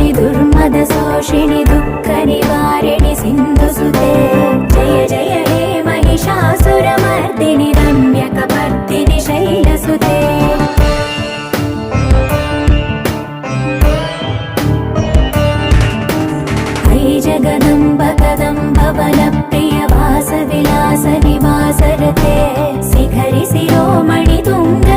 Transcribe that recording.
नाशिनि दुर्मदशोषिणि दुःखनिवारिणि सिन्धुसुते जय जय हे महिषासुरमर्दिनि रम्यकपर्दिनि शैलसुते जगदम्ब कदम्ब वनप्रिय वासविलास निवासरते शिखरि शिरोमणि तुङ्ग